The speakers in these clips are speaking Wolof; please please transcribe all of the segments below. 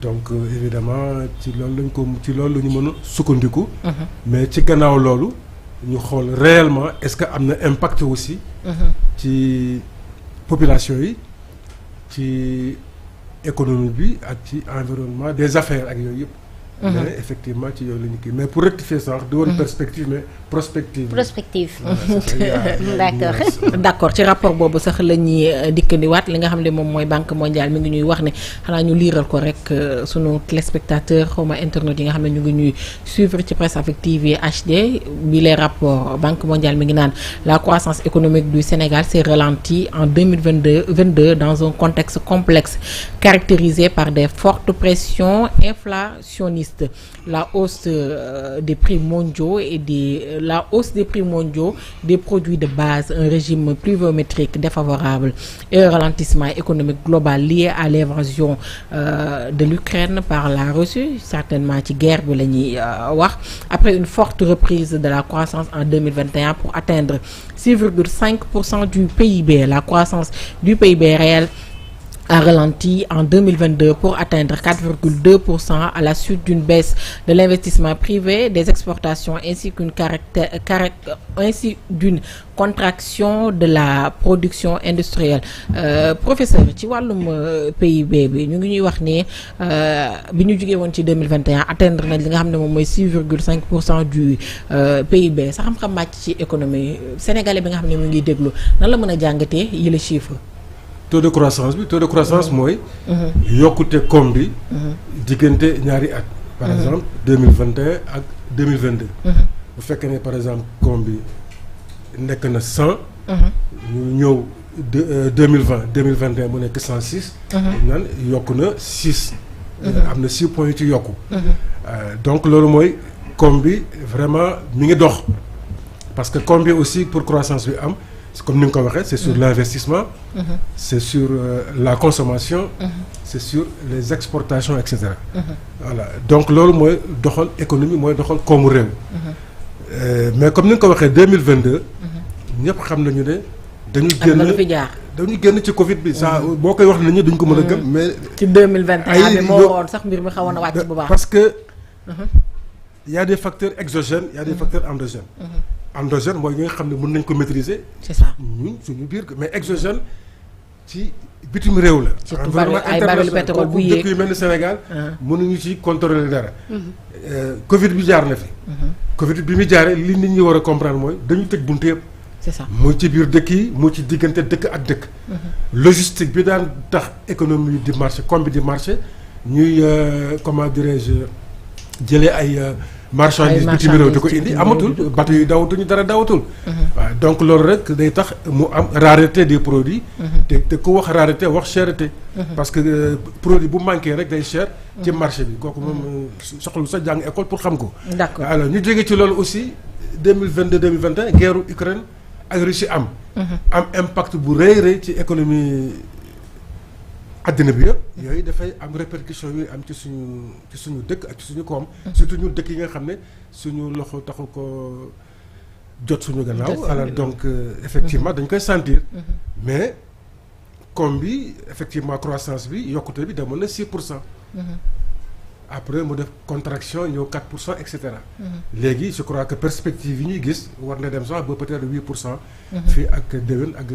donc évidemment ci loolu la ñu mën a sukkandiku. mais ci gannaaw loolu ñu xool réellement est-ce que am na impact aussi. ci population yi ci économie bi ak ci environnement des affaires ak yooyu yëpp. mais effectivement ci yooyu la ñu kii mais pour rectifier sax di woon perspective mais prospective. d'accord ci rapport boobu sax la ñuy dikkandiwaat li nga xam ne moom mooy banque mondiale mi ngi ñuy wax ne xanaa ñu liiral ko rek sunu téléspectateur xawma internet yi nga xam ne ñu ngi ñuy suivre ci Presse Afrique TV HD bi les rapports banque mondiale mi ngi naan la croissance économique du Sénégal s'est ralentie en 2022 dans un contexte complexe caractérisé par des fortes pressions inflationnistes. La hausse des prix mondiaux la hausse des prix mondiaux des produits de base, un régime pluviométrique défavorable et un ralentissement économique global lié à l'invasion de l'Ukraine par la Russie, certainement ci guerre bi la ñuy wax, après une forte reprise de la croissance en 2021 pour atteindre 6,5% du PIB. La croissance du PIB réel a ralenti en 2022 pour atteindre 4,2% à la suite d'une baisse de l'investissement privé, des exportations ainsi d'une contraction de la production industrielle. Professeur ci wàllum PIB bi ñu ngi ñuy wax ne bi ñu jógee woon ci 2021 atteindre na li nga xam ne moom mooy 6,5% du PIB sa xam-xam màcc ci économie sénégalais bi nga xam ne mu ngi déglu nan la mën a jàngatee yile chiffre. taux de croissance mooy. yokkute koom bi. diggante ñaari at. par exemple 2021 ak 2022. bu fekkee ne par exemple koom bi nekk na 100. ñu ñëw 2021 mu nekk 106. naan yokk na 6. am na 6 points yu ci yokku. donc loolu mooy koom bi vraiment mi ngi dox parce que koom bi aussi pour croissance bi am. comme ni nga ko waxee c'est sur l'investissement, c'est sur la consommation, c'est sur les exportations et cetera. Voilà donc loolu mooy doxal économie mooy doxal koomu réew. Mais comme ni nga ko waxee 2022. ñëpp xam nañu ne dañu génn ci Covid bi. saa boo koy wax nit ñi duñ ko mën a gëm mais. ci 2021 bi moo waroon sax mbir mi xawoon a wàcc bu baax. parce que y a des facteurs exogènes, y a des facteurs endogènes. Endogène mooy ñi nga xam ne mën nañ ko maîtriser. c'est ça ñun suñu biir mais exogène ci bitim réew la. surtout ay baril pétrole bu yéeg dëkk yu mel ni Sénégal. mënuñu ci contrôler dara. Covid bi jaar na fi. Covid bi mu jaaree li nit ñi war a comprendre mooy dañu tëj buntu yëpp. c'est ça muy ci biir dëkk yi muy ci diggante dëkk ak dëkk. logistique bi daan tax économie di marché comme bi di marché ñuy comment dirais-je jëlee ay. marchandise bitim réew di ko indi amatul bateau yi dawatuñu dara dawatul. waaw donc loolu rek day tax mu am rareté des produits. te ku wax rareté wax cherté. parce que produit bu manqué rek day cher. ci marché bi kooku moom soxlu sa jàng école pour xam ko. d'accord alors ñu jógee ci loolu aussi 2022 2021 guerre Ukraine ak Russie am. am impact bu rëy ci économie. àddina bi yëpp yooyu dafay am répercussion yooyu am ci suñu dëkk ak ci suñu koom. surtout ñu dëkk yi nga xam ne suñu loxo taxu ko jot suñu gannaaw. alors donc effectivement dañ koy sentir. mais koom bi effectivement croissance bi yokkute bi demoon na 6%. après mu def contraction ñëw 4% et cetera. léegi je crois que perspective yi ñuy gis war na dem sax ba peut-être 8%. fii ak déwén ak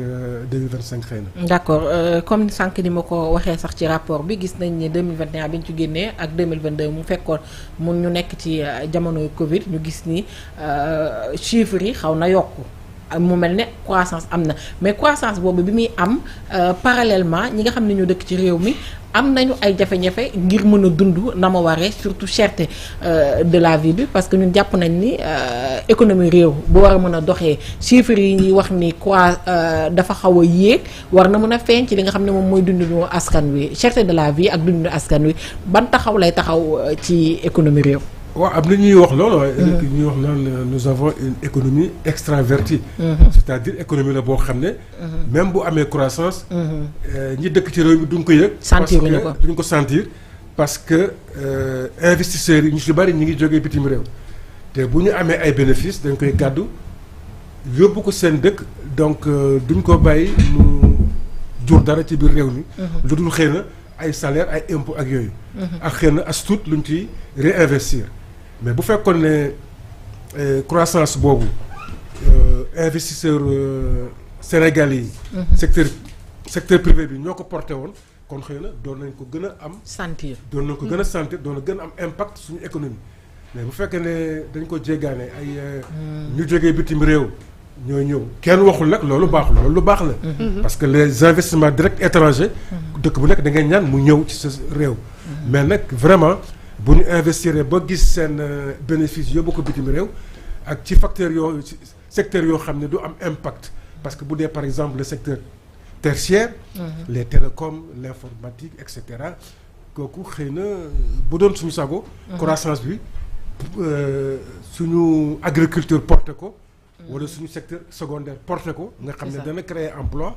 2025 xëy na. d'accord comme sànq ni ma ko waxee sax ci rapport bi gis nañ ne 2021 bi ñu ci génnee ak 2022 mu fekkoon mun ñu nekk ci jamonoy Covid ñu gis ni chiffres yi xaw na yokku. mu mel ne croissance am na mais croissance boobu bi muy am parallèlement ñi nga xam ne ñu dëkk ci réew mi am nañu ay jafe-jafe ngir mën a dund na ma waree surtout cherté de la vie bi parce que ñun jàpp nañ ni économie réew bu war a mën a doxee chiffres yi ñuy wax ni dafa xaw a yéeg war na mën a feeñ ci li nga xam ne moom mooy dundinu askan wi cherté de la vie ak dundinu askan wi ban taxaw lay taxaw ci économie réew. waaw am na ñuy wax loolu waaye ñuy wax naan nous avons une économie extravertie. c'est-à-dire économie la boo xam ne. même bu amee croissance. ñi dëkk ci réew mi duñ ko yëg. sentiruñu ko duñ ko sentir parce que investisseurs yi ñu ci bari ñu ngi jógee bitim réew te bu ñu amee ay bénéfices dañ koy gàddu yóbbu ko seen dëkk donc duñ ko bàyyi mu jur dara ci biir réew mi. lu dul xëy na ay salaire ay impôts ak yooyu. ak xëy na as tuut luñ ci réinvestir mais bu fekkoon ne croissance boobu investisseur sénégalais yi. secteur privé bi ñoo ko porté woon kon xëy na doon nañ ko gën a am. sentir doon nañ ko gën a sentir doon na gën a am impact suñu économie mais bu fekkee ne dañ ko jéggaane ay. ñu jógee bitim réew. ñoo ñëw kenn waxul nag loolu baaxul loolu lu baax la. parce que les investissements directs étrangers. dëkk bu nekk da ngay ñaan mu ñëw ci sa réew. mais nag vraiment bu ñu investir ba gis seen bénéfice yóbbu ko bitim réew ak ci facteurs yoo secteurs yoo xam ne du am impact parce que bu dee par exemple le secteur tertiaire. les télécoms l'informatique et cetera kooku xëy na bu doon suñu sago. croissance bi suñu agriculture porté ko. wala suñu secteur secondaire porté ko nga xam ne dana créer emploi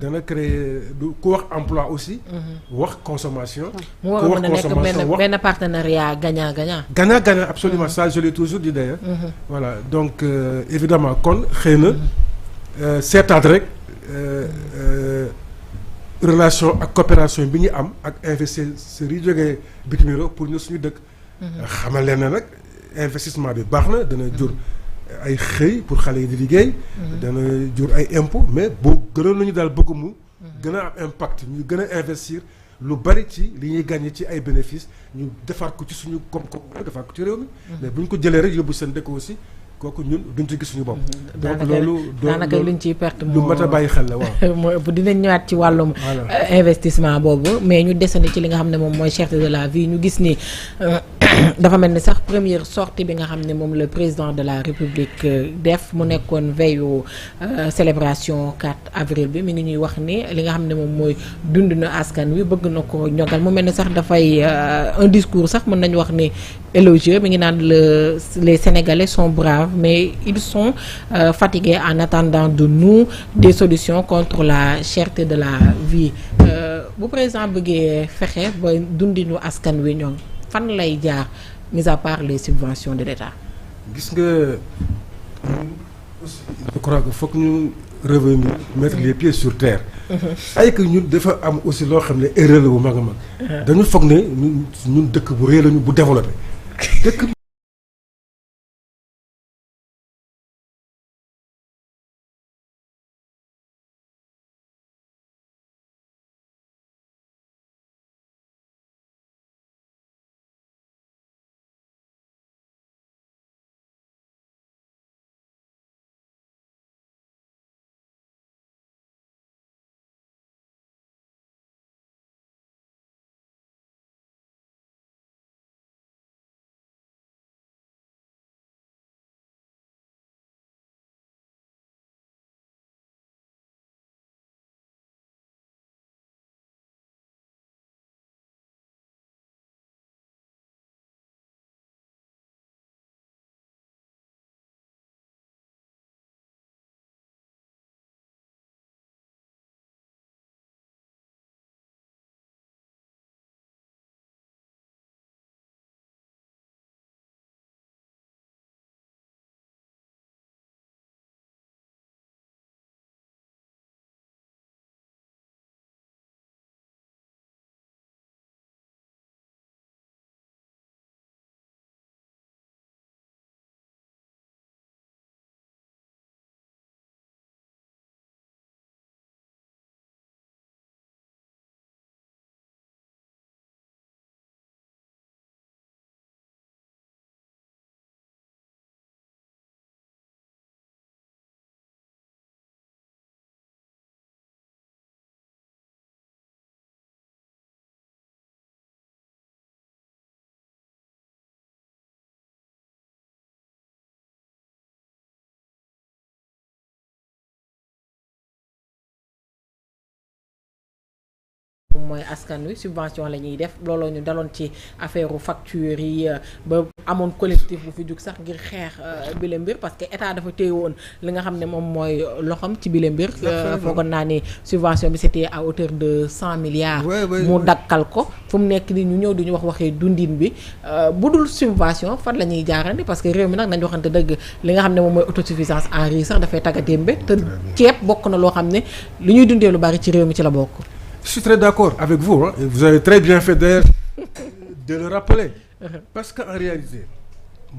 dana créer du ku wax emploi aussi wax consommation mu war a mën a nekk benn partenariat gagnant absolument ça je l'ai toujours dit d'ailleurs voilà donc évidemment kon xëy na seetaat rek relation ak coopération bi ñu am ak investisseurs yi jógee bitim réew pour ñu suñu dëkk xamal leen ne nag investissement bi baax na dana jur ay xëy pour xale yi di liggéey. dana jur ay impôts mais boo gënoon nañu daal bëgg mu. gën a am impact ñu gën a investir lu bari ci li ñuy gagné ci ay bénéfices ñu defar ko ci suñu koom-koom defar ko ci réew mi. mais bu ñu ko jëlee rek yóbbu seen dëkk aussi kooku ñun duñ ci gis suñu bopp. donc loolu daanaka luñ ciy perte lu mat a bàyyi xel la waaw. mooy ëpp dinañ ñëwaat ci wàllum. investissement boobu mais ñu desandi ci li nga xam ne moom mooy cherté de la vie ñu gis ni. dafa mel ni sax première sortie bi nga xam ne moom le président de la république def mu nekkoon veillu célébration 4 avril bi mi ngi ñuy wax ni li nga xam ne moom mooy dund na askan wi bëgg na ko ñogal mu mel ni sax dafay un discours sax mën nañu wax ni élogieux mi ngi naan les Sénégalais sont braves mais ils sont fatigués en attendant de nous des solutions contre la cherté de la vie bu président bëggee fexe ba dundinu askan wi ñoom fan lay jaar mis à part les subventions de l'État. gis nga je crois que foog ñu revenir mettre les pieds sur terre. ay que ñun dafa am aussi loo xam ne erreur la bu mag a mag. dañu foog ne ñun dëkk bu rëy lañu bu développé dëkk. mooy askan wi subvention la ñuy def looloo ñu daloon ci affaire facture yi ba amoon collectif bu fi jug sax ngir xeex bile mbir parce que état dafa téye woon li nga xam ne moom mooy loxam ci bile mbir. foogoon naa ni subvention bi c'était à hauteur de 100 milliards. mu dakkal ko fu mu nekk ni ñu ñëw di ñu wax waxee dundin bi bu dul subvention fan la ñuy jaarandi parce que réew mi nag nañ waxante dëgg li nga xam ne moom mooy autosuffisance en riz sax dafay taggatémbe te ceeb bokk na loo xam ne li ñuy dundee lu bari ci réew mi ci la bokk. Je suis très d'accord avec vous, hein, et vous avez très bien fait d'ailleurs de le rappeler. Parce qu'en réalité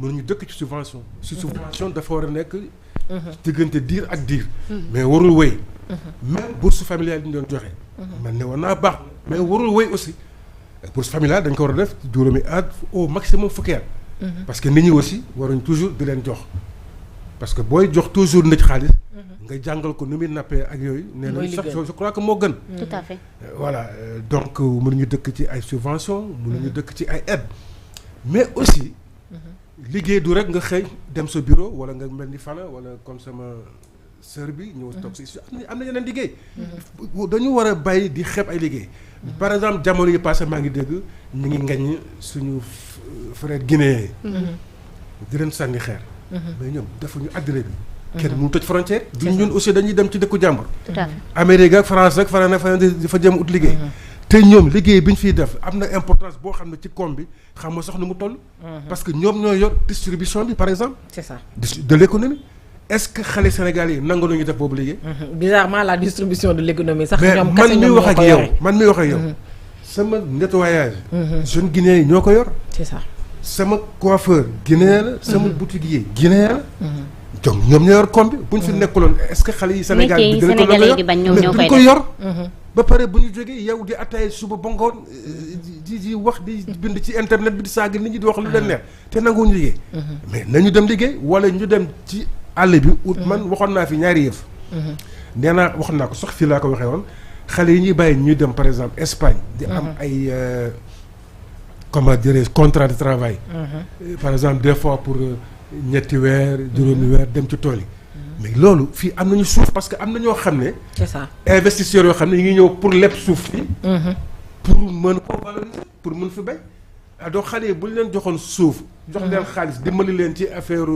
mënuñu dëkk ci subvention. ci subvention dafa war a nekk diggante diir ak diir. mais warul wéy. même bourse familiale yi ñu doon joxe. man ne war naa baax mais warul wéy aussi. bourse familiale dañ ko war a def juróomi at au maximum fukki at. parce que nit ñi aussi waruñ toujours di leen jox. parce que booy jox toujours nit xaalis. nga jàngal ko nu muy nappee ak yooyu. nee na sax je crois que moo gën. tout à fait. voilà donc mënuñu dëkk ci ay subventions. mënuñu dëkk ci ay aides. mais aussi. liggéey du rek nga xëy dem sa bureau wala nga mel ni Fana wala comme sama sœur bi ñëw toog si am na yeneen liggéey. dañu war a bàyyi di xeeb ay liggéey. par exemple jamono yi passé maa ngi dégg ñu ngi ngañ suñu frère guinéen di leen sànni xeer. mais ñoom defuñu àddina bi. kenn mënu tëj frontière. du ñun aussi dañuy dem ci dëkku jàmbur. tout à fait. Amérique ak France ak fanaan dafa jëm ut liggéey. te ñoom liggéey bi ñu fiy def am na importance boo xam ne ci koom bi xam nga sax nu mu toll. parce que ñoom ñoo yor distribution bi par exemple. c'est ça. de l'économie. est-ce que xale Sénégal yi nangu nañu def boobu liggéey. bizarrement la distribution de l'économie sax. mais ñoom man kese mi ñoom wax ñoo ak ko yow yore. man mi wax ak yow. sama nettoyage. jeune guinéen yi ñoo ko yor. c'est ça. sama coiffeur guinéen la. sama boutiquier guinéen la. donc ñoom ñoo yor koom bi bu ñu fi nekkuloon est-ce que xale yi Sénégal bi dina ko Sénégalais yi di bañ ñoom ñoo mais koy duñ ko def. yor. ba pare bu ñu jógee yow di attaay suba ba ngoon di wax di bind ci internet bi di saaga nit ñi di wax lu leen neex te nanguwuñu liggéey. mais nañu dem liggéey wala ñu dem ci àll bi ut man waxoon naa fi ñaari yëf. nee naa waxoon naa ko sax fii laa ko waxee woon xale yi ñuy bàyyi ñuy dem par exemple Espagne. di am ay comment dirais-je contrat de travail. par exemple des fois pour ñetti weer juróomi weer dem ci tool yi. mais loolu fii am nañu suuf parce que am na ñoo xam ne. c'est ça. investisseurs yoo xam ne ñu ngi ñëw pour leb suuf fii. pour mën ko valoriser pour mën fi bay. donc xale yi bu ñu leen joxoon suuf. jox leen xaalis dimbali leen ci affaire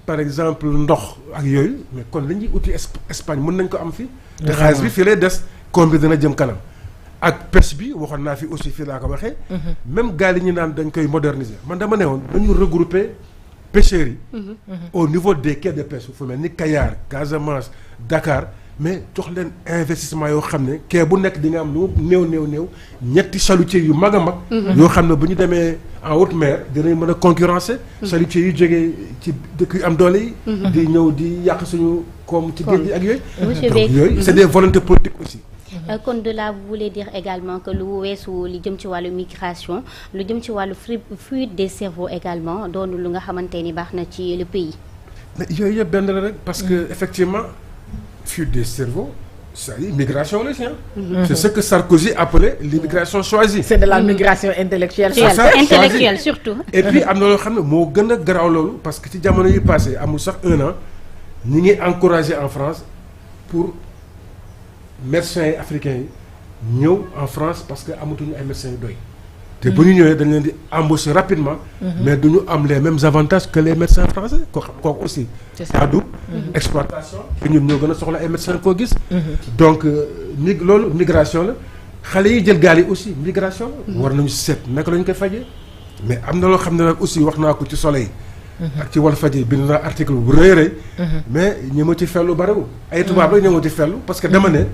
par exemple ndox ak yooyu mais kon la ñuy uti Espagne mën nañ ko am fii. te xaalis bi fii lay des koom bi dana jëm kanam. ak pêche bi waxoon naa fi aussi fii laa ko waxee. même gaal yi ñu naan dañ koy moderniser man dama ne woon dañu regrouper. pêcheurs yi. au niveau des quais de pêche fu mel ni Kayar Casamance Dakar mais jox leen investissement yoo xam ne quai bu nekk di nga am lu néew ñetti chalutiers yu mag a mag. yoo xam ne bu ñu demee en haute mer dinañ mën a concurrencer. chalutiers yu jógee ci dëkk yu am doole yi. di ñëw di yàq suñu koom ci géej gi ak yooyu. donc yooyu c'est des volontés politiques aussi. kon de là vous voulez dire également que lu weesu li jëm ci wàllu migration lu jëm ci wàllu fuite des cerveaux également doonu lu nga xamante ni baax na ci le pays. mais yooyu yëpp benn la rek parce que effectivement fuite des cerveaux c'est-à-dire migration la si c'est ce que Sarkozy appelait l'immigration choisie. c'est de la migration intellectuelle. c'est ça, intellectuelle surtout. et puis am na loo xam ne moo gën a garaaw loolu parce que ci jamono yi passé amul sax 1 an ñi ngi encouragé en France pour. médecins yi africains yi ñëw en France parce que amatuñu ay médecins yu doy. te bu ñu ñëwee dañ leen di embaucher rapidement. mais duñu am les mêmes avantages que les médecins français kooku aussi. c'est ça du exploitation. te ñun ñoo gën a soxla ay médecins koo gis. donc loolu migration la xale yi jël gaal yi aussi migration la. war nañu seet naka lañu koy fajee. mais am na loo xam ne nag aussi wax naa ko ci Soleil. ak ci Walfadjri bind naa article bu rëy rëy. mais ñi ma ci fellu bariwul. ay tubaab rek ñoo ma ci fellu parce que dama ne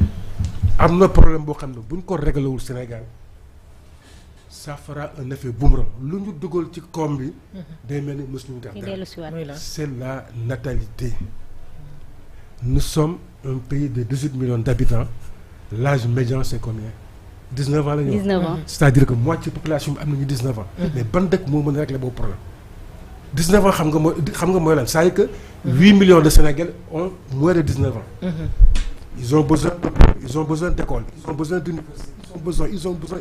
am na problème boo xam ne bu ñu ko réglé wul Sénégal ça fera un effet boomerang lu ñu dugal ci koom bi. day mel ni mosuñu def dara. c'est la natalité. nous sommes un pays de 18 millions d'habitants l'âge médian c'est combien 19 ans la ñu wax. 19 ans. c'est-à-dire que moitié population bi am nañu 19 ans. mais ban dëkk moo mën a régler boobu problème. 19 ans xam nga mooy lan c'est-à-dire que 8 millions de Sénégalais ont moins de 19 ans. Ils ont besoin d'école, ils ont besoin d'université,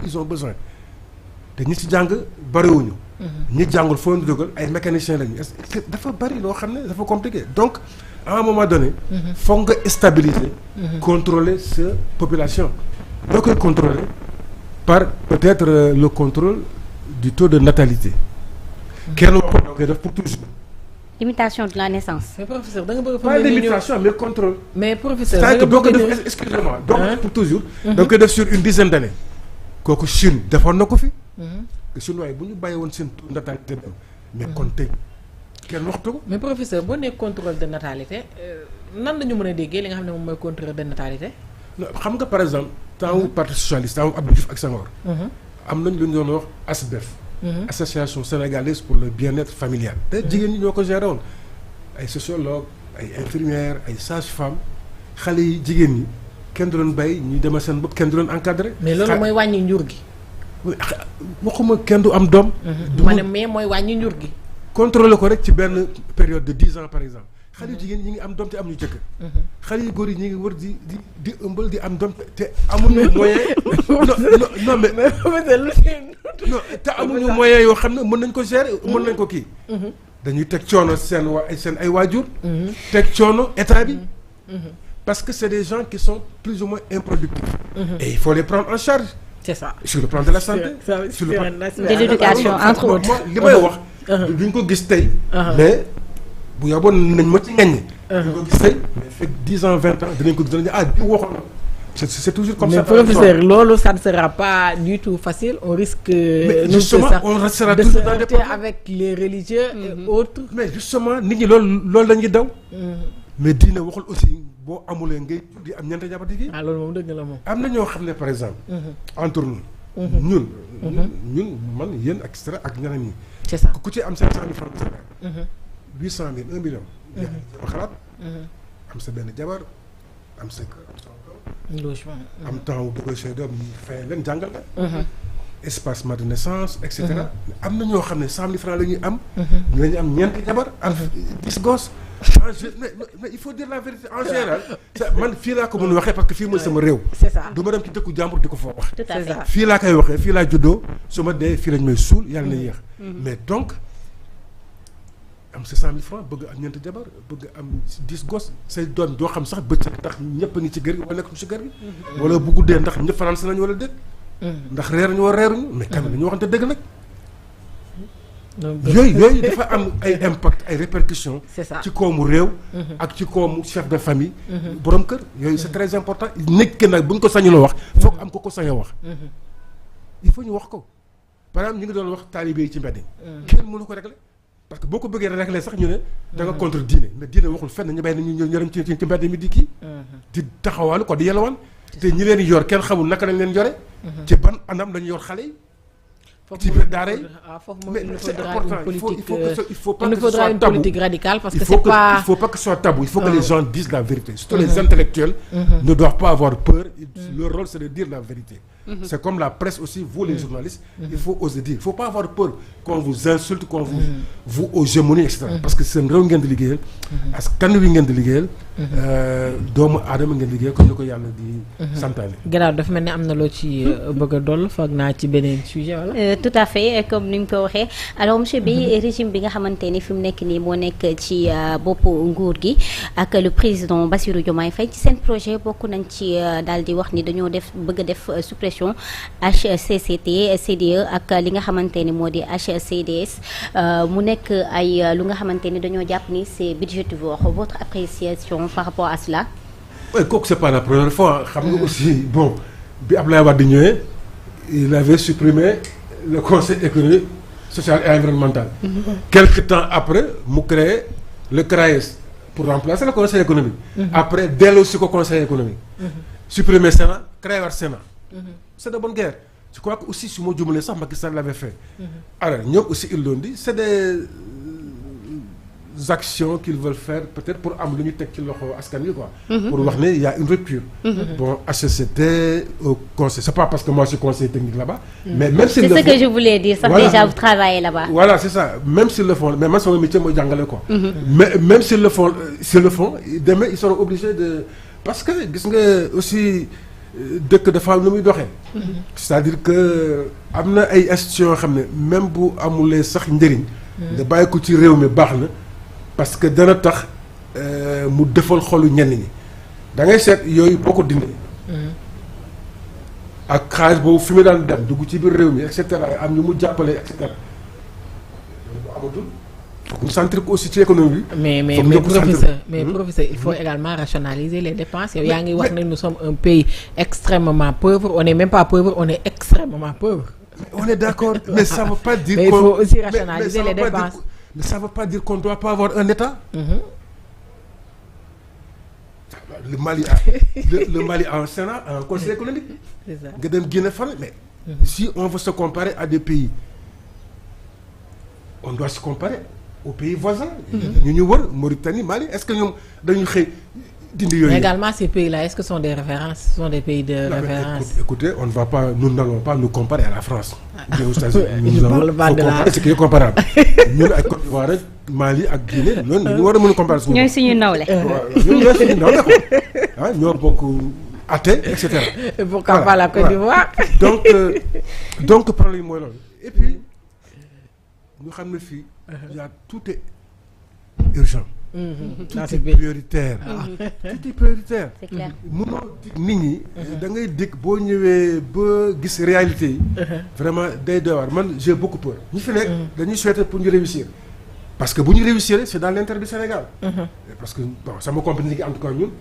ils ont besoin. te ñi ci jàng bariwuñu. ñi jàngul foo ñu dugal ay mécaniciens lañu dafa bari loo xam ne dafa compliqué donc à un moment donné. foog nga stabiliser. contrôler sa population. doo koy contrôler par peut-être le contrôle du taux de natalité. kenn waxoon na koy def pour toujours. limitation de la naissance. mais professeur da nga bëgg pas limitation mais contrôle. mais professeur c'est-à-dire que doo ko def excusez-moi doo ko def pour toujours. da nga koy def sur une dizaine d'années. kooku Chine defoon na ko fi. que Chinois yi bu ñu bàyyi woon seen taux de natalité dem mais kon tey kenn waxtu ko. mais professeur boo nee contrôle de natalité nan la ñu mën a déggee li nga xam ne moom mooy contrôle de natalité. xam nga par exemple temps parti socialiste temps Abdou Diouf ak Senghor. am nañ lu ñu doon wax ASBEF. association sénégalaise pour le bien-être familial. te jigéen ñi ñoo ko géré woon ay sociologues ay infirmières ay sages-femmes xale yi jigéen ñi kenn du leen bay ñuy demal seen bopp kenn du leen encadré. mais loolu mooy wàññi njur gi. waxuma kenn du am doom. ma ne mais mooy wàññi njur gi. contrôler ko rek ci benn période de 10 ans par exemple. xale yu jigéen ñi ngi am doom te am ñu jëkkër. xale yu góor yi ñi ngi wër di ëmbal di am doom te amuñu moyen. non mais non te amuñu moyen yoo xam ne mën nañ ko gérer mën nañ ko kii. dañuy teg coono seen ay waajur. teg coono état bi. parce que c'est des gens qui sont plus ou moins improductifs. et il faut les prendre en charge. c'est ça sur le plan de la santé. sur le plan de l'éducation entre autres. li may wax. duñ ko gis tey. mais. bu yóbboon nañ ma ci ngañ. dañ ko gis tey mais fekk 10 ans 20 ans dinañ ko gis danañ di waxoon na. c'est toujours comme mais ça. mais professeur loolu ça ne sera pas du tout facile on risque. mais justement on restera toujours dans des problèmes avec les religieux et autres. mais justement nit ñi loolu la ñuy daw. mais diine waxul aussi boo amulee ngay di am ñeenti jabar di. ah loolu moom dëgg la moom. am na ñoo xam ne par exemple. entre nous. ñun man yéen et cetera ak ñeneen ñi. c'est ça ku ci am 500 000 francs de salaire. 800 000 1 million. yaa ngi xalaat. am sa benn jabar am sa kër am sa logement. am temps wu bëgg say doom ñu fay leen jàngal la. espacement de naissance et cetera. am na ñoo xam ne 100 000 francs la ñuy am. dinañu am ñeenti jabar am 10 gosses. mais il faut dire la vérité en général. man fii laa ko mën a waxee parce que fii mooy sama réew. c'est ça du ma dem ci dëkku jàmbur di ko foo wax. tout à fait fii laa koy waxee fii laa juddoo su ma dee fii lañ may suul yàlla na yéex. mais donc. am 600 000 francs bëgg am ñeenti jabar bëgg am 10 gosses say doom doo xam sax bëccëg ndax ñëpp a ngi ci kër gi wala nekk ci kër gi. wala bu guddee ndax ñëpp fanaan si nañu wala déet. ndax reer ñu wala reeruñu mais quand même dañu waxante dëgg nag. yooyu dafa am ay impact ay répercussions. c'est ça ci koomu réew. ak ci koomu chef de famille. borom kër yooyu c'est très important nekk nag bu ñu ko sañuloo wax foog am ko sañ a wax. il faut ñu wax ko par exemple ñu ngi doon wax taalibe yi ci mbedd yi. kenn mënu ko régler. parce que boo ko bëggee régler sax ñu ne da nga contre diine mais diine waxul fenn ñu bàyyi nañu ñërëm ci mbedd mi di kii. di taxawaalu ko di yelwaan te ñi leen yor kenn xamul naka lañ leen yore. ci ban anam lañu yor xale yi. ci biir daara yi mais c'est important il faut pas que ce soit une tabou. politique radicale parce que c'est pas il faut pas que ce soit tabou il faut que les gens disent la vérité surtout les intellectuels ne doivent pas avoir peur leur rôle c'est de dire la vérité. C'est comme la presse aussi, vous les journalistes, il faut oser dire. Il ne faut pas avoir peur qu'on vous insulte, qu'on vous hégémonie, etc. Parce que c'est un réew ngeen di liggéeyal. askan wi ngeen di liggéeyal. doomu aadama ngeen di liggéeyal comme ni ko yàlla di santaane. gannaaw dafa mel ni am na loo ci bëgg a doll foog naa ci beneen sujet wala. tout à fait comme ni mu ko waxee alors monsieur bi régime bi nga xamante ni fi mu nekk nii moo nekk ci boppu nguur gi ak le président Bassirou Diomaye Faye ci seen projet bokk nañ ci daal di wax ni dañoo bëgg a def suppression HCCT CDE ak li nga xamante ni moo di HCDS mu nekk ay lu nga xamante ni dañoo jàpp ni c'est budgétivore votre appréciation par rapport à cela. oui kooku c'est pas la première fois xam nga aussi bon bi Abdoulaye Wade ñëwee il avait supprimé le conseil économique social et environnemental. Quelque temps après mu créé le CRAES pour remplacer le conseil économique. après delloo si ko conseil économique. supprimer Sénat créé waat Sénat. C'est de bonne guerre. Je crois que aussi si ma jumalee sax Macky Sall l'avait fait. alors ñoom aussi ils l'ont dit c'est des actions qu'ils veulent faire peut-être pour am lu ñu teg ci loxo askan wi quoi. pour wax ne il y a une rupture. bon HCCT au conseil c'est pas parce que moi je suis conseiller technique là-bas. mais même s'ils le font c'est ce que je voulais dire sax déjà vous travaillez là-bas. voilà c'est ça même s'ils le font mais man sama métier mooy jàngale quoi. mais même s'ils le font demain ils seront obligés de parce que gis nga aussi. dëkk dafa am lu muy doxee. c'est-à-dire que am na ay institutions yoo xam ne même bu amulee sax njëriñ. nga bàyyi ko ci réew mi baax na parce que dana tax mu defal xolu ñenn ñi da ngay seet yooyu boo ko dindee. ak xaalis boobu fi mu daan dem dugg ci biir réew mi et cetera am ñu mu jàppale et cetera loolu amatul. Faut centrer ko aussi ci économie bi. mais professeur il faut également rationaliser les dépenses yow yaa ngi wax ne nous sommes un pays extrêmement pauvre on n'est même pas pauvre on est extrêmement pauvre. On est d'accord mais ça veut pas dire. mais il faut aussi rationaliser les dépenses. mais ça veut pas dire qu'on doit pas avoir un État. le Mali le Mali a un Sénat, un conseil économique. C'est ça. nga dem Guinée fan mais si on veut se comparer à des pays on doit se comparer aux pays voisins. ñu wër Mauritanie Mali est-ce que ñoom dañu xëy dindi yooyu. Mais également ces pays-là est-ce que sont des références, sont des pays de référence? Écoutez, on ne va pas, nous n'allons pas nous comparer à la France. Aux États-Unis, Je parle pas de la- ce qui est comparable. ñun ak Côte d'Ivoire rek Mali ak Guinée ñun ñu war a mën a comparer suñu ñooy suñu nawle. ñun ñooy suñu nawle quoi. Ah ñoo bokk athée et cetera. Et pourquoi pas la Côte d'Ivoire? donc problème mooy loolu et puis ñu xam ne fii y a tout est urgent. Tout est prioritaire. Tout est prioritaire. C'est clair. mënoo nit ñi. da ngay dégg boo ñëwee ba gis réalité yi. vraiment day doy waar man j'ai beaucoup peur. ñi fi nekk dañuy souhaiter pour ñu réussir. parce que bu ñu réussir c'est dans l'intérêt du Sénégal. parce que bon sama compagnie gi en tout cas ñun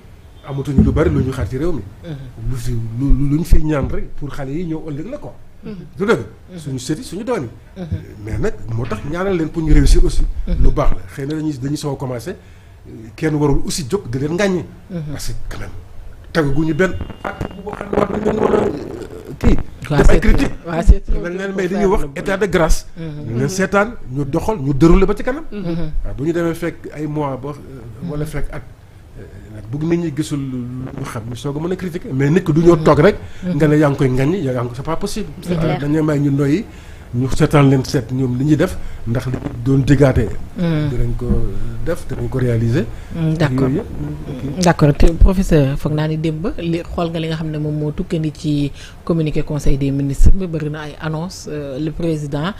amatuñu lu bari lu ñu xaar ci réew mi. lu ñu fiy ñaan rek pour xale yi ñëw ëllëg la quoi. du dëgg suñu sëti suñu doon yi. mais nag moo tax ñaanal leen pour ñu réussir aussi. lu baax la xëy na dañuy soo commencé kenn warul aussi jóg di leen ngàññi. parce que quand même tegaguñu benn at bu xam ne war nañ leen mën a kii. def ay critique dañ leen may li ñuy wax état de grâce. ñu leen seetaan ñu doxal ñu déroulé ba ci kanam. waaw bu ñu demee fekk ay mois ba wala fekk at. bëgg nit ñi gisul lu xam ñu soog a mën a critiquer mais nit ki du ñoo toog rek. nga ne yaa ngi koy ngaññi yaa ngi ko c'est pas possible. dañuy may ñu noyyi ñu seetaan leen seet ñoom li ñuy def ndax li doon diggaate. dinañ ko def dinañ ko réaliser. d'accord d'accord te professeur foog naa ni démb li xool nga li nga xam ne moom moo tukkandi ci communiqué conseil des ministres bi bëri na ay annonce le président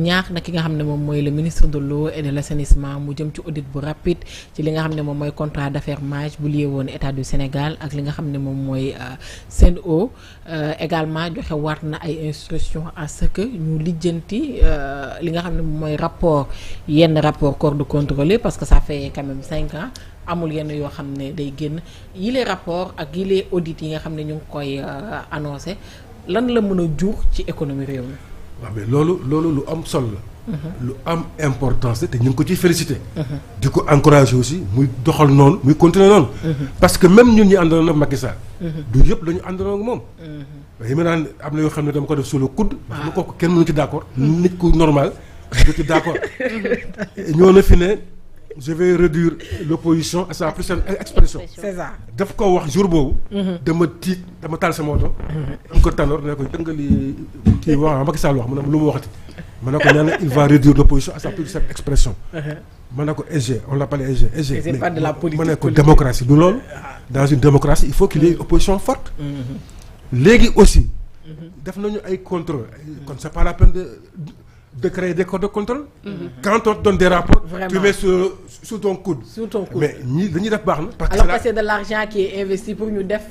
ñaax na ki nga xam ne moom mooy le ministre de l'eau et de l'assainissement mu jëm ci audit bu rapide ci li nga xam ne moom mooy contrat d'affermage bu lié woon état du Sénégal ak li nga xam ne moom mooy Sen'Eau également joxe war na ay instructions à ce que ñu lijjanti li nga xam ne moom mooy rapport yenn rapport corps de contrôle parce que ça fait quand même 5 ans amul yenn yoo xam ne day génn yile rapport ak yile audit yi nga xam ne ñu ngi koy annoncé lan la mën a jur ci économie réew mi. waaw mais loolu lu am solo la. lu am importance la te ñu ngi ko ciy félicité. di ko encourager aussi muy doxal noonu muy continuer noonu. parce que même ñun ñi àndaloon ak Macky Sall. du yëpp la ñu àndaloon ak moom. yi ma naan am na yoo xam ne dama ko def sous le coude. waaw kooku kenn mënu ci d'accord. nit ku normal du ci d'accord. ñoo na fi ne je vais réduire l'opposition à sa plus simple expression. c'est ça daf ko wax jour boobu. dama tiit dama taal sama oto. dama ko tànnoor ne ko yëg nga li kii wax Macky Sall wax mu ne lu mu waxati. ma ne ko nee na il va réduire l'opposition à sa plus simple expression. ma ne ko EG on l'appelle EG. c'est pas de la politique. ma ne ko démocratie du loolu. dans une démocratie il faut qu'il y ait une opposition forte. léegi aussi. def nañu ay contrôle kon c'est pas la peine de créer des corps de contrôle. Quand on te donne des rapports. Vraiment. Tu mets sous ton coude. Sous ton coude. Mais ñii dañuy def baax na. parce que alors que c'est de l'argent qui est investi pour ñu def.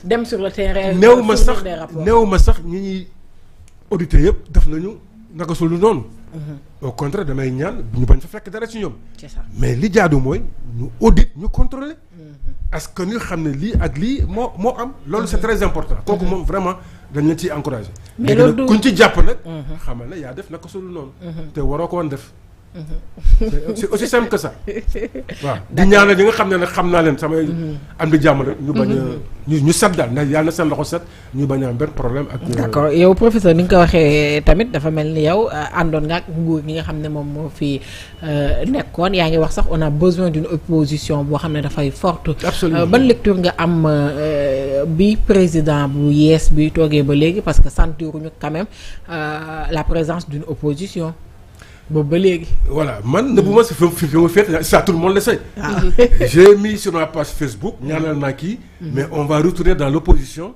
dem sur le terrain. néew ma sax ñi ñuy auditer yëpp def nañu naka su lu noonu. au contraire damay ñaan ñu bañ fa fekk dara ci ñoom. c'est ça mais li jaadu mooy ñu audit ñu contrôler. parce que ñu xam ne lii ak lii moo am. loolu c'est très important. kooku moom vraiment dañ leen ciy encourager. mais loolu kuñ ci jàpp nag. xamal ne yaa def naka su lu noonu. te waroo ko woon def. c'est aussi simple que ça. waaw di ñaanal ñi nga xam ne nag xam naa leen samay. am di jàmm rek ñu bañ a ñu set daal ndax yàlla na seen loxo set ñu bañ a am benn problème ak. d'accord yow professeur ni nga ko waxee tamit dafa mel ni yow àndoon nga ak nguur gi nga xam ne moom moo fi nekkoon yaa ngi wax sax on a besoin d'une opposition boo xam ne dafay forte. absolument ban lecture nga am bi président bu yees bi toogee ba léegi parce que sentiruñu quand même la présence d'une opposition. boobu ba léegi. voilà man ne bu ma si fi ma féet ça tout le monde le sait. J'ai mis sur ma page Facebook ñaanal naa kii. mais on va retourner dans l'opposition.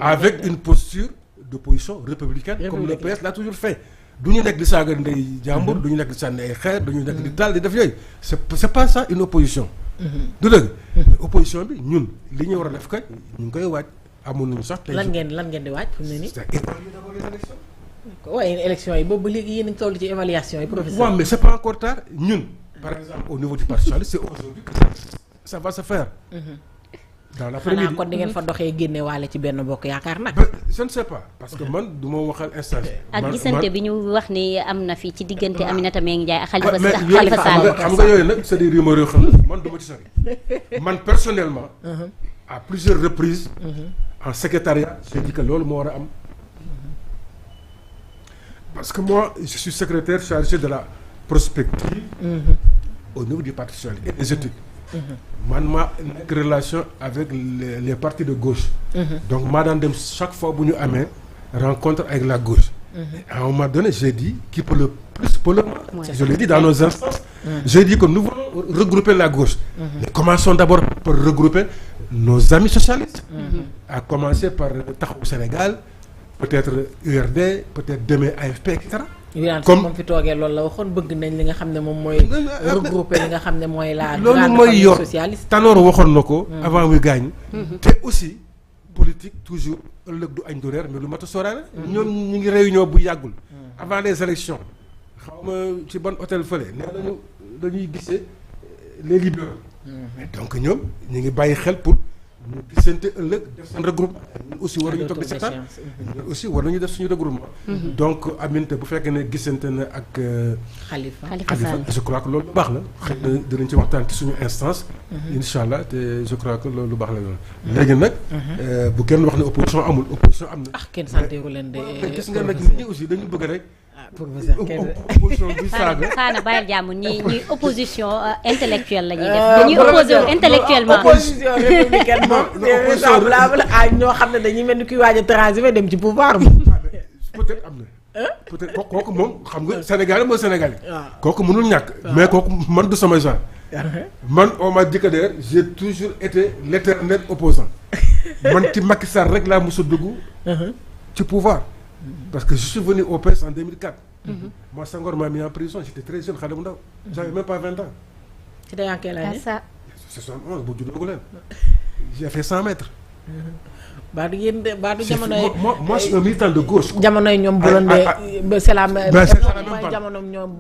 avec une posture d'opposition républicaine. comme le PS l'a toujours fait. du ñu nekk di saaga ndey jàmbur. du ñu nekk di sànni ay xeer du ñu nekk di taal di def yooyu. c'est pas ça une opposition. du dëgg. opposition bi ñun li ñu war a def kay ñu ngi koy waaj amul nañu sax. lan ngeen di waaj fu mu ne nii. waaye élection yi boobu ba léegi yéen a ngi toll ci évaluation yi professeur. waaw mais c'est pas encore tard ñun. par exemple au niveau du parti socialiste c'est aujourd'hui que ça va se faire. dans l'après-midi xanaa kon di ngeen fa doxee génne waale ci benn bokk yaakaar nag. je ne sais pas parce que man du ma waxal instant. ak gisante bi ñu wax ni am na fi ci diggante Aminata Mbengue Ndiaye ak Khalifa Sall. xam nga yooyu nag c'est des rumeurs yoo xam ne man duma ci sori man personnellement à plusieurs reprises en secrétariat j'ai dit que loolu moo war a am parce que moi je suis secrétaire chargé de la prospective au niveau du parti socialiste et des études man maa nekk relation avec les partis de gauche donc maa daan dem chaque fois bu ñu amee rencontre avec la gauche à un moment donné j'ai dit qui peut le plus peut le moins je l'ai dit dans nos instances j'ai dit que nous voulons regrouper la gauche mais commençons d'abord par regrouper nos amis socialistes à commencer par Taxawu Sénégal peut-être URD peut-être demain AFP et cetera comme moom fi toogee loolu la waxoon bëgg nañ li nga xam ne moom mooy regrouper li nga xam ne mooy la loolu mooy yor Tanor waxoon na ko avant muy gaañ te aussi politique toujours ëllëg du añ du reer mais lu mat a sóoraale ñoom ñu ngi réunion bu yàggul avant les élections xaw ma ci ban hôtel fële nee nañu dañuy gisee les libéraux donc ñoom ñu ngi bàyyi xel pour ñu gisante ëllëg def seen regroupement ñun aussi war nañu toog di seetaan ñun aussi war nañu def suñu regroupement donc Aminata bu fekkee ne gisante na ak Khalifa je crois que loolu lu baax la xëy na dinañ ci waxtaan ci suñu instance incha allah te je crois que loolu lu baax la loolu léegi nag bu kenn wax ne opposition amul opposition am na kenn santeeru leen de gis nga nag nit ñi aussi dañu bëgg rek professeur opposition bi saaga xaana bàyyil jàmm ñi opposition intellectuelle la ñuy def dañuy opposé intellectuellement opposition républicaine moom c'est semblable à ñoo xam ne dañuy mel ni kuy waaj a transiger dem ci pouvoir bi peut-être am na peut-être kooku moom xam nga Sénégal mooy Sénégalais kooku mënul ñàkk mais kooku man du sama genre man on m'a dit que d'ailleurs j'ai toujours été l'éternel opposant man ci Macky Sall rek laa mos a dugg ci pouvoir parce que je suis venu au PS en 2004 moi Senghor m'a mis en prison j'étais très jeune xale bu ndaw j'avais même pas 20 ans c'était en quelle année ça c'est 71 bu juddoogu leen j'ai fait 100 mètres baadu yéen de baadu jamonoy moi je suis un militant de gauche jamonoy ñoom Blondin c'est la même mooy jamono ñoom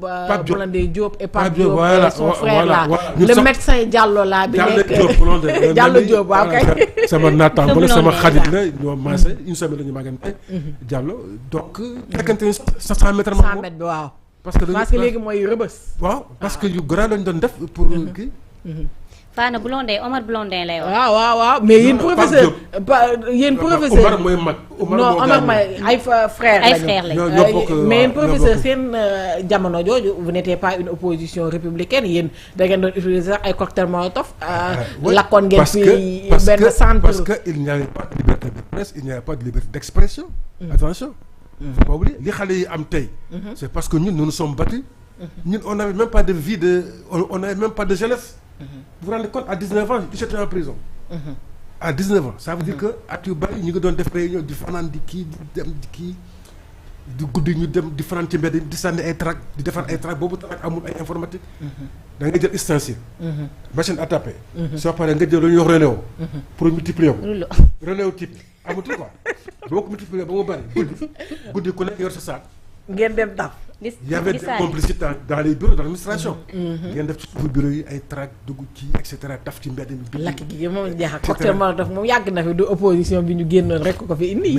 Blondin Diop et Pape Diop son frère là le médecin Diallo là bi nekk Diallo Diop waaw kay sama naataango la sama xarit la ñoo maase une semaine la ñu magante Diallo donc fekkante ni 100 mètres bi waaw parce que léegi mooy rëbës waaw parce que yu grand lañu doon def pour kii Fana Blondin Omar Blondin lay wax. waaw mais yéen professeur Omar mooy mag. non Omar mooy ay frère lañu mais yéen professeur seen jamono jooju vous n'étiez pas une opposition républicaine yéen da ngeen doon utiliser sax ay cocktail Molotov. lakkoon ngeen fi benn centre. parce que il n'y avait pas de liberté de presse il n'y avait pas de liberté d'expression. attention. faut pas oublier li xale yi am tey. c'est parce que ñun nous nous sommes battus. ñun on n'avait même pas de vie on n'avait même pas de jeunesse. Vous vous rendez compte à 19 ans j'étais en prison. À 19 ans ça veut dire que at yu bari ñu ngi doon def réunion di fanaan di kii di dem di kii di guddi ñu dem di fanaan ci mbedd di sànni ay tract di defar ay tract boobu tract amul ay informatique. da ngay jël ustensile. machine à taper. soo paree nga jël lu ñuy wax Renéo. pour multiplier ko. Renéo type amatul quoi boo ko multiplier ba mu bari guddi ku nekk yor sa saak. ngeen dem taf. il y avait des complicités dans les bureaux d'administration. ngeen def ci suufu bureau yi ay tract dugg ci et cetera taf ci mbedd mi. lakk gi moom jaaxal cocktail Molotov moom yàgg na fi du opposition bi ñu génnoon rek ko fi indi.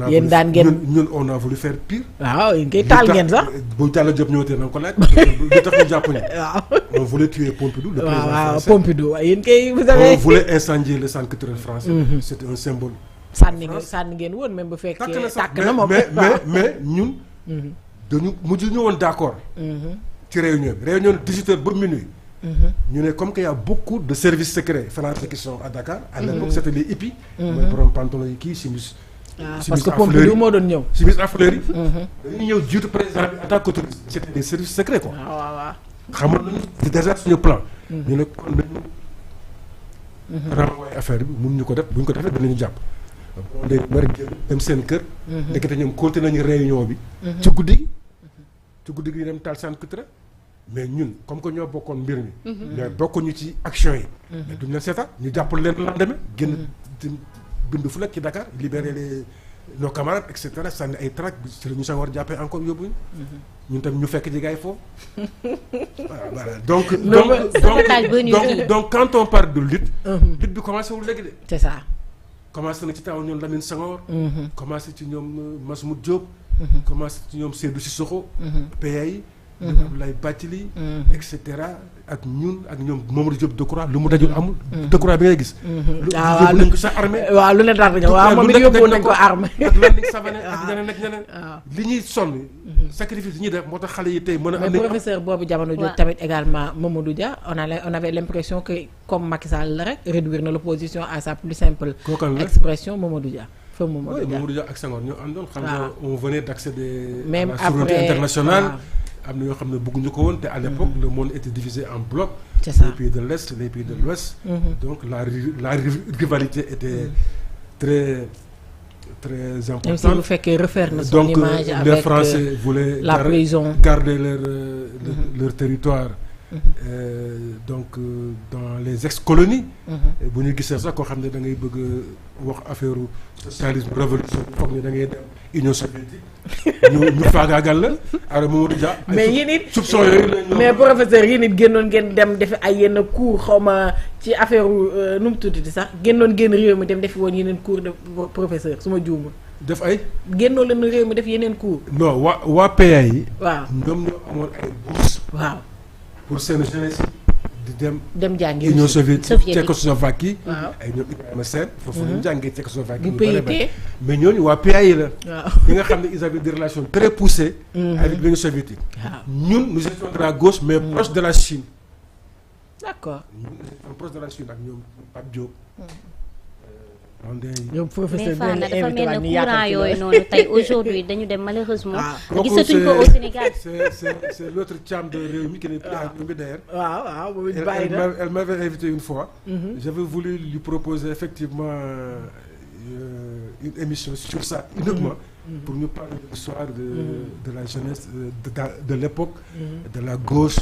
yéen daan ngeen ñun on a voulu faire pire. waaw yéen koy taal ngeen sax. bu Diallo Diop ñëwatee na nga ko laaj. lu tax ñu jàpp ñu. waaw on voulait tuer Pompidou. le président français waaw Pompidou yéen kay vous avez. on voulait incendier le centre culturel français. c'était un symbole. sànni ngeen woon même bu fekkee tàkk na moom mais ñun. dañu mujj ñu woon d'accord. ci réunion bi réunion 18h ba minuit. ñu ne comme que y a beaucoup de services secrets français qui sont à Dakar. à l'époque c'était les hippies. mooy borom pantalon yi kii simis. parce que Pompidou moo doon ñëw. simis à fleurs yi. dañuy ñëw jiitu président bi en tant qu'autorité c'était des services secrets quoi. waaw. xamoon nañu déjà suñu plan. ñu ne kon nañu. renvoyer affaire bi mënuñu ko def bu ñu ko defee dinañu jàpp. bon day war a dem seen kër. ndekete ñoom continué nañu réunion bi. ci guddi gi ñu dem taal centre culturel mais ñun comme que ñoo bokkoon mbir mi. mais bokkuñu ci action yi. mais duñ leen seetaan ñu jàppal leen lendemain génn bindu fu nekk ci Dakar libérer nos camarades et cetera sànni ay tract ci la ñu sax war jàppee encore yóbbuñu. ñun tam ñu fekk ji gars yi foofu. voilà donc quand on parle de lutte. lutte bi commencé wul léegi de. c'est ça. commencé na ci taw ñoom Lamine Senghor. commencé ci ñoom Massoud Diop. commencé ci ñoom Seydou Sissoko. PA yi Abdoulaye Bathily et cetera ak ñun ak ñoom Mamadou Diop Decroix lu mu dajul amul. Decroix bi ngay gis. waaw lu nañ ko sa armée. waaw lu ne daal dañoo waaw moom it yóbbu nañ ko armée. ak Landing Savané ak ñeneen ak ñeneen. li ñuy sonn. sacrifice yi ñuy def moo tax xale yi tey mën a. mais professeur boobu jamono jooju tamit également Mamadou Dia on avait l'impression que comme Macky Sall la rek réduire na l'opposition à sa plus simple expression Mamadou Dia. Feu Mamadou Dia Mamadou Dia ak Senghor ñoo àndoon. xam nga on venait d'accéder même à la souveraineté après internationale. am na yoo xam ne bëgguñu ko woon te à l'époque le monde était divisé en blocs. C'est ça. Les pays de l'Est les pays de l'Ouest. Donc la rivalité était très très importante. même si bu fekkee refaire na son donc image les avec Français voulaient la prison. garder leur territoire. Donc dans les ex-colonies. bu ñu gisee sax koo xam ne da ngay bëgg wax affaire socialisme révolution foog ne da ngay dem Union soviétique ñu faagaagal la alors Mamadou Dia. mais yéen it soupçon yooyu la mais professeur yéen it génnoon ngeen dem defi ay yenn cours xaw ma ci affaire nu mu tuddati sax génnoon génn réew mi dem defi woon yeneen cours de professeur su ma juumul. def ay. génnoon leen réew mi def yeneen cours. non waa PA yi. waaw ñoom ñoo amoon ay bourses. waaw pour seen jeunesse di dem jàngi Union soviétique Tchécoslovaquie. waaw ay ñoom Ibrahima Sène foofu ñu jàngee Tchécoslovaquie. bu PIT mais ñooñu waa PA yi la. waaw ñi nga xam ne ils avaient des relations très poussées. avec l'Union soviétique. waaw ñun nous étions de la gauche mais proche de la Chine. d'accord. ñun nous étions proche de la Chine ak ñoom Pape Diop. yow professeur mais Fana bi dafa invité mel waat ne ñu courant yaatal ci yooyu loolu. noonu tey aujourd'hui dañu dem malheureusement. kooku gisatuñ ko au Sénégal. c'est l'autre Thiam de Rewmi qui n'est plus à Rewmi d'ailleurs. waaw moom it bàyyi na. Elle m'avait invité une fois. J'avais voulu lui proposer effectivement une émission sur ça uniquement. Pour nous parler de l'histoire de la jeunesse de l'époque, de la gauche.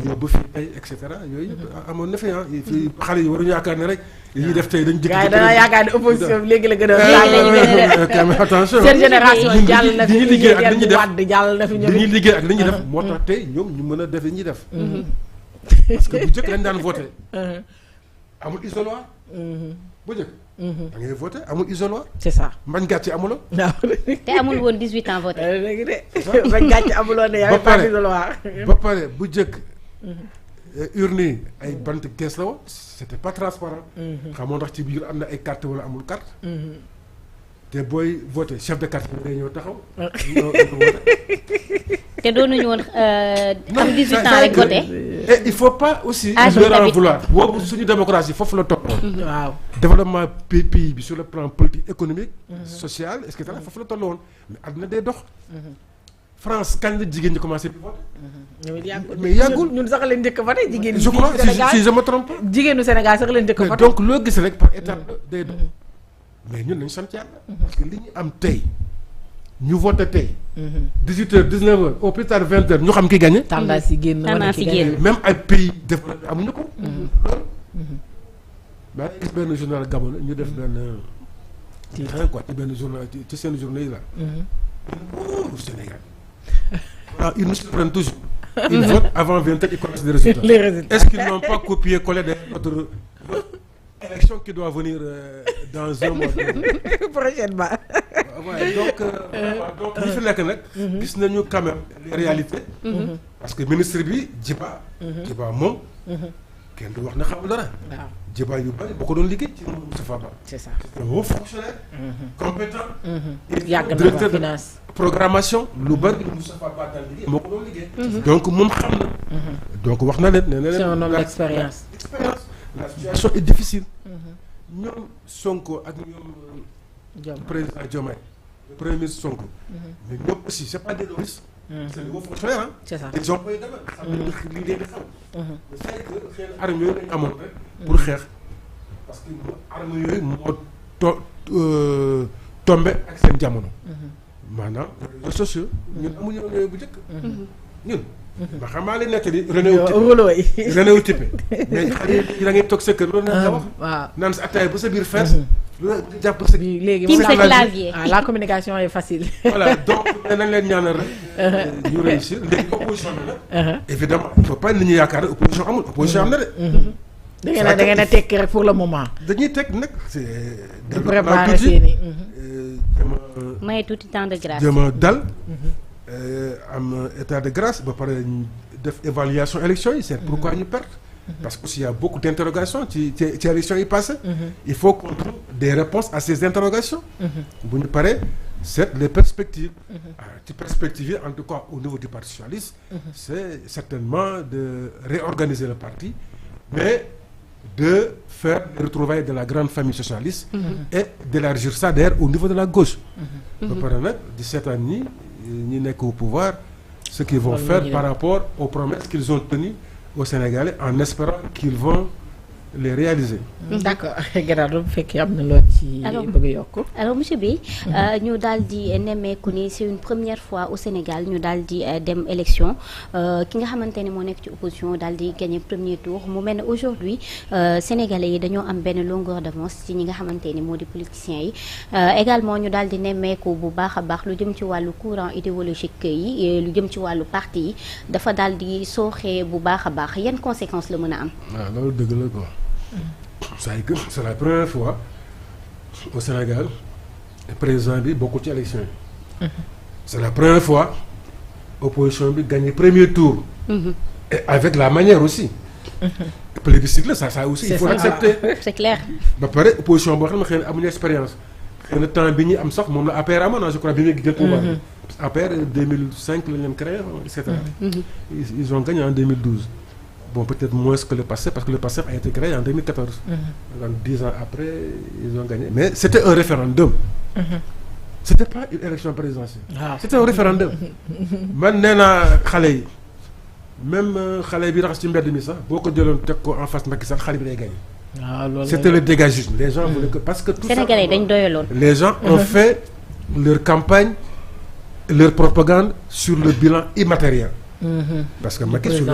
yóbbu fi ay et cetera yooyu amoon na fi fii xale yi waruñu yaakaar ne rek li ñuy def tey dañu jëkk. gars yi danaa yaakaar ne opposition bi léegi la gën a. mais attention seen génération jàll na fi li ñuy liggéey ak li ñuy def Wade jàll na fi li ñuy liggéey ak li ñuy def moo tax tey ñoom ñu mën a def li ñuy def. parce que bu njëkk lañ daan voté. amul isoloir. bu njëkk. da ngay voté amul isoloir. c'est ça. mbañ gàcce amuloo. te amul woon 18 ans voté. léegi de bañ gàcce amuloo ne yaa pas d'isoloir. ba pare bu njëkk. urne yi ay bant kees la woon c'était pas transparent. xamoo ndax ci biir am na ay carte wala amul carte. te booy voté chef de quartier day ñëw taxaw. te doonuñu woon am 18 ans rek voté. et il faut pas aussi. leur en vouloir boobu suñu démocratie foofu la topp. waaw développement pays bi sur le plan politique économique. social et cetera foofu la toll woon mais àdduna day dox. France kañ la jigéen ñi commencé di voter. mais yàggul ñun sax leen njëkk a voter jigéen ñi. je crois si je me trompe. jigéenu Sénégal sax leen njëkk a voter. donc loo gis rek par étape day dox. mais ñun nañu sant yàlla. parce que li ñu am tey ñu voté tey. 18h 19h au plus tard 20h ñu xam ki gagné. tendance yi génn wala ki gagné même ay pays développés amuñu ko. loolu. maa ngi gis benn journal Gabon ñu def benn. titre quoi ci benn journal ci seen journée yi la. au Sénégal. Ils nous surprennent toujours. Ils votent avant 20h, ils connaissent les résultats. Les résultats. Est-ce qu'ils n'ont pas copié-collé de notre élection qui doit venir dans un mois. Prochainement. Ouais, donc li fi nekk nag. gis nañu quand même les réalités. parce que ministre bi Djiba. Djiba moom. kenn du wax ne xamul dara. waaw Djiba yu bari boo ko doon liggéey ci Moustapha Ba. c'est ça. c'est un haut fonctionnaire. compétent. yàgg na directeur ba de finance. programmation lu bari Moustapha Ba daan liggéey moo ko doon liggéey. donc moom xam na. donc wax na leen nee na leen. c'est un homme d'expérience. La situation est difficile. ñoom Sonko ak ñoom. président Diomaye. premier ministre Sonko. mais ñoom aussi c'est pas des novices. c'est des hauts fonctionnaires c'est ça. ils ont pas eu dama xam ne lii leen di xam. c'est que xëy na armes yooyu lañ amoon rek. pour xeex parce que armes yooyu moo tombé ak seen jamono. maanaam réseaux sociaux. ñun amuñu yooyu bu njëkk. ñun. ba xam maa leen nettali René wu Tippé mais xale yi da ngay toog sa kër loolu nga wax. waaw naan sa attaaya ba sa biir fees. loolu jàpp sa. léegi Tim sa clavier. la communication est facile. voilà donc nañ leen ñaanal rek. ñu réussir léegi opposition bi nag. évidemment il faut pas nit ñi yaakaar ne opposition amul opposition am na de. da ngeen a tekki rek pour le moment. dañuy teg nag c'est. di préparer seeni. may tuuti temps de grâce. dama dal. am état de grâce ba pare def évaluation élection yi c'est pourquoi ñu perdre parce que aussi y a beaucoup d'interrogations ci élection yi passé il faut qu'on trouve des réponses à ces interrogations bu ñu paree c'est les perspectives ci perspectives yi en tout cas au niveau du parti socialiste c'est certainement de réorganiser le parti mais de faire les retrouvailles de la grande famille socialiste et d'élargir ça d'ailleurs au niveau de la gauche ba pare nag di seetaan ñi nekk au pouvoir ce qu'ils vont faire par rapport aux promesses qu'ils ont tenues aux Sénégalais en espérant qu'ils vont les réaliser. D'accord gannaaw bu fekkee am na loo ci bëgg a yokk. alors monsieur Beye ñu daal di nemmeeku ni c'est une première fois au Sénégal ñu daal di dem élection ki nga xamante ne moo nekk ci opposition daal di gagner premier tour mu mel ne aujourd'hui Sénégalais yi dañoo am benn longueur d'avance ci ñi nga xamante ni moo di politiciens yi également ñu daal di nemmeeku bu baax a baax lu jëm ci wàllu courant idéologique yi lu jëm ci wàllu parti yi dafa daal di sooxee bu baax a baax yan conséquences la mën a am. waaw loolu dëgg la quoi. c'est la première fois au Sénégal président bi bokkul ci élection yi. c'est la première fois opposition bi gagné premier tour. et avec la manière aussi. plébiscite la ça aussi il faut l'accepter. c'est clair. ba pare opposition boo xam ne xëy na amuñu expérience xëy na temps bi ñuy am sax moom la APR amoon je crois bi muy jël pouvoir. APR 2005 lañ leen créé et cetera. ils ont gagné en 2012. Bon, peut-être moins que le PASTEF, parce que le PASTEF a été créé en 2014. Donc 10 ans après, ils ont gagné. Mais c'était un référendum. C'était pas une élection présidentielle. C'était un référendum. Man nee naa xale yi même xale bi raxas ci mbedd mi sax boo ko jëloon teg ko en face Macky Sall xale bi day gagné. C'était le dégagisme. Les gens voulaient que parce que tout Sénégalais dañ doyaloon. Les gens ont fait leur campagne, leur propagande sur le bilan immatériel. Parce que Macky sur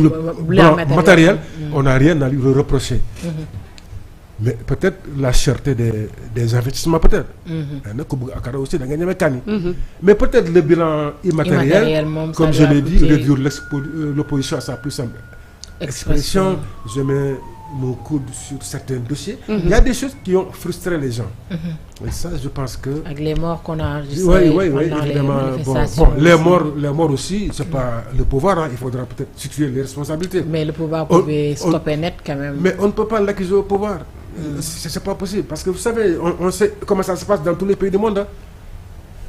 le plan matériel on n'a rien à lui reprocher mais peut-être la cherté des investissements peut-être nag ko bëgg akara aussi da nga ñeme kan yi mais peut-être le bilan immatériel comme je l'ai dit réduire l'opposition à sa plus simple expression je mets mon coude sur certains dossiers il y a des choses qui ont frustré les gens et ça je pense que avec les morts qu'on a enregistrés oui évidemment bon les morts aussi c'est pas le pouvoir il faudra peut-être situer les responsabilités mais le pouvoir pouvait stopper net quand même mais on ne peut pas l'accuser au pouvoir c'est pas possible parce que vous savez on sait comment ça se passe dans tous les pays du monde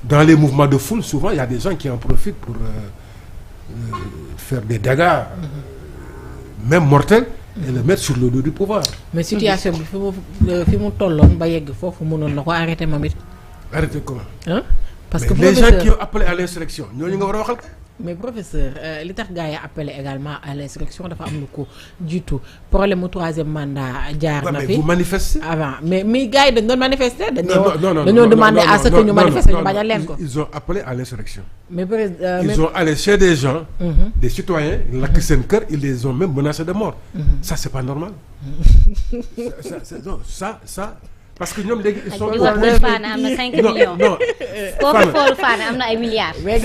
dans les mouvements de foule souvent il y a des gens qui en profitent pour faire des dégâts même mortels et le mettre sur le dos du pouvoir. mais situation bi fi mu tolloon ba yegg foofu mënoon na ko arrêter moom it. arrêter comment. parce que les gens qui ont appelé à l'insurrection ñooñu nga war a waxal. mais professeur li tax gars yi appelé également à l'insurrection dafa am lu ko jiitu problème mu troisième mandat jaar na fi. mais vous manifestez. avant mais gars yi dañ doon manifester. dañoo demander à ce que ñu manifester ñu bañal leen ko. ils ont appelé à l'insurrection. mais ils ont allé chez des gens. des citoyens lakk seen kër ils les ont même menacés de mort. ça c'est pas normal. ça. parce que ñoom léegi ils sont. di wax ne Fana am na 5 millions. non kooku xool Fana am na ay milliards. mais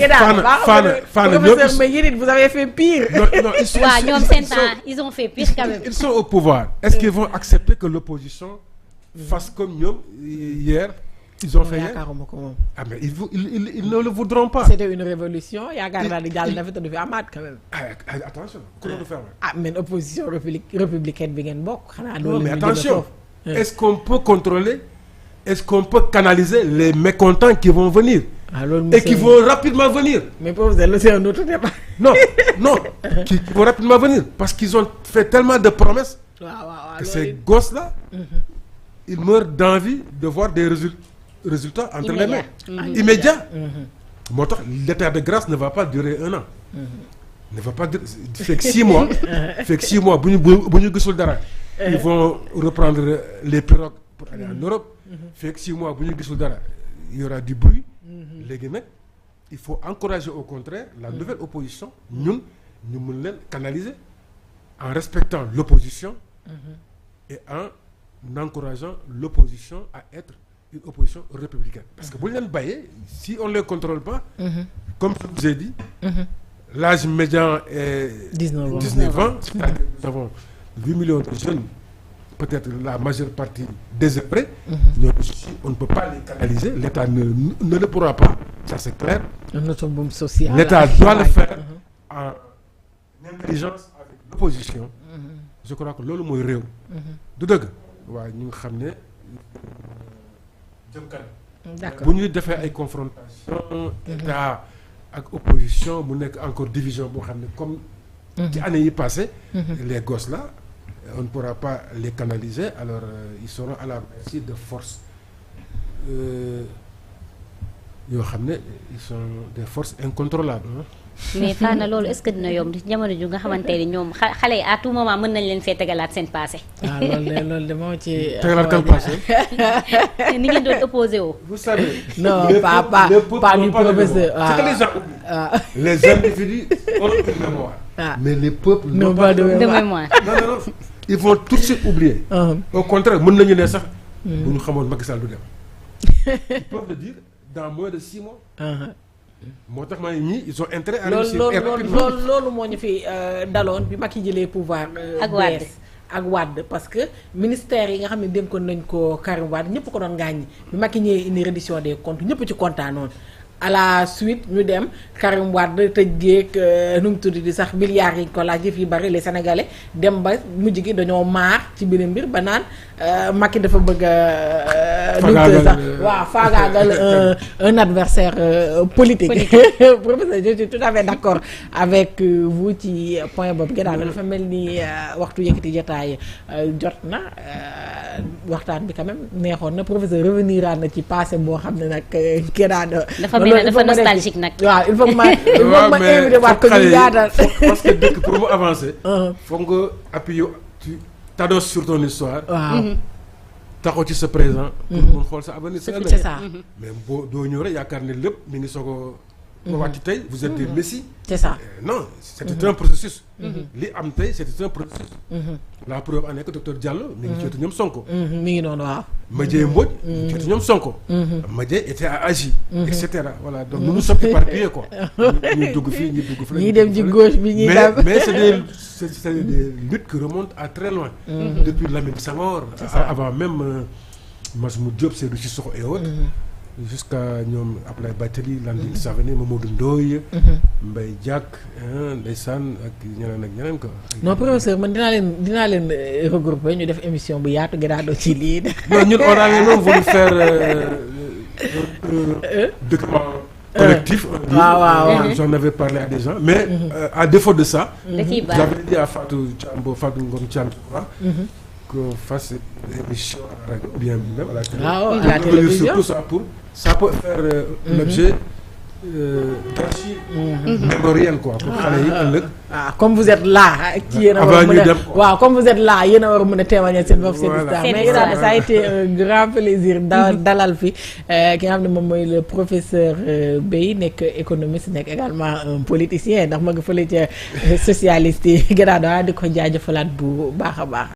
Fana professeur mais yéen it vous avez fait pire. non ils sont. waaw ñoom seen temps ils ont fait pire quand même. ils sont au pouvoir. est-ce qu'ils vont accepter que l'opposition fasse comme ñoom hier. ils ont fait hier yaakaaruma ko moom. ah mais ils ne le voudront pas. c'était une révolution yaakaar naa ni jàll na fi te du fi amaat quand même. attention ku doon faire. mais opposition républicaine bi ngeen bokk xanaa. non mais attention. Est-ce qu'on peut contrôler, est-ce qu'on peut canaliser les mécontents qui vont venir et qui vont rapidement venir. Mais professeur, c'est un autre débat. Non, qui vont rapidement venir parce qu'ils ont fait tellement de promesses que ces gosses-là, ils meurent d'envie de voir des résultats entre les mains. Immédiats. Moo tax l'état de grâce ne va pas durer 1 an. Ne va pas durer fekk 6 mois. Fekk 6 mois bu ñu gisul dara. Ils vont reprendre les pirogues pour aller en Europe. Fekk 6 mois bu ñu gisul dara il y aura du bruit. Léegi nag il faut encourager au contraire la nouvelle opposition ñun ñu mën leen canaliser en respectant l'opposition et en encourageant l'opposition à être une opposition républicaine. Parce que bu ñu leen bàyyee si on ne les contrôle pas. Comme je vous ai dit. L'âge médian est 19 ans. C'est-à-dire nous avons 8 millions de jeunes peut-être la majeure partie désœuvrés, ñooñu aussi on ne peut pas les canaliser, l'État ne le pourra pas, ça c'est clair. Un autobombe social. L'État doit le faire en intelligence avec l'opposition. Je crois que loolu mooy réew. du dëgg waaye ñu nga xam ne jëm kanam. d'accord bu ñuy defee ay confrontation État ak opposition mu nekk encore division boo xam ne comme ci année yi passées les gosses là on ne pourra pas les canaliser alors ils seront à la merci de forces yoo xam ne ils sont des forces incontrôlables. mais Fana loolu est-ce que dina yomb jamono ju nga xamante ni ñoom xale yi à tout moment mën nañ leen fee tegalaat seen passé. loolu de moo ci. tegalaat kan passé. ni ngeen doon opposé woo. vous savez. non pas du professeur. C'est que les gens oublient. Les individus ont une mémoire. Mais les peuples n'ont pas de mémoire. Non, ils vont tout de suite oublier. Au contraire mën nañu ne sax. bu ñu xamoon Macky Sall du dem. Ils peuvent le dire dans moins de 6 mois. moo tax ma ne ñii ils ont intérêt à réussir loolu moo ñu fi daloon bi Macky jëlee pouvoir ak Wade parce que ministère yi nga xam ne dénkoon nañ ko Karim Wade ñëpp ko doon gaaññi bi Macky ñëwee indi reddition des comptes ñëpp ci kontaanoon à la suite ñu dem Karim Wade tëj géeg nu mu tudd di sax milliards yi ko laaj yëf yi bari les Sénégalais dem ba mujj gi dañoo maar ci beneen mbir ba naan Macky dafa bëgg a faagaagal un adversaire politique. Professeur je suis tout à fait d'accord avec vous ci point boobu gannaaw dafa mel ni waxtu yëkkati jotaay jot na waxtaan bi quand même neexoon na professeur revenir na ci passé boo xam ne nag gannaaw dafa mel ne dafa nostalgique nag. waaw il faut que ma invité waat ko ñu yaatal parce que dëkk pour mu avancer. foog nga appuyer tu t'adosses sur ton histoire. waaw. taxaw ci sa présent. pour mun xool sa avenir. c'est ça. mais boo doo ñëw rek yaakaar ne lépp mi ngi soog a wàcc tey vous êtes des messie. c'est ça. non c'était un processus. li am tey c'était un processus. la preuve en est que docteur Diallo mi ngi cootu ñoom Sonko. mi ngi noonu waaw. Madiaye Mbodj. mi ngi cootu ñoom Sonko. Madiaye était à Agi. et cetera voilà donc nous sommes éparpillés quoi. ñu dugg fii ñu dugg fii. ñii dem ci gauche bi ñuy dem mais c'est des luttes qui remontent à très loin. depuis Lamine Senghor. avant même Majhemout Diop Seydou Cissokho et autres. jusqu'à ñoom Abdoulaye Bathily Landing Savané Mamadou Ndoye Mbaye Diack ndeysaan ak ñeneen ko non professeur man dinaa leen regrouper ñu def émission bu yaatu gëdaadoo ci lii non ñun on avait même voulu faire document collectif waaw j'en avais parlé à des gens mais à défaut de ça j'avais dit à Fatou Ngom Thiam qu'on fasse émission à la radio bien même à la télé. À la télévision. Surtout ça peut faire l'objet d'archives mémorielles quoi pour xale yi ëllëg. comme vous êtes là. ci yéen a war a mën a waaw comme vous êtes là yéen a war a mën a témoigner seen bopp seen histoire mais ça a été un grand plaisir dalal fi ki nga xam ne moom mooy le professeur Beye nekk économiste nekk également un politicien ndax ma nga fële ca socialiste yi gannaaw di ko jaajëfalaat bu baax a baax.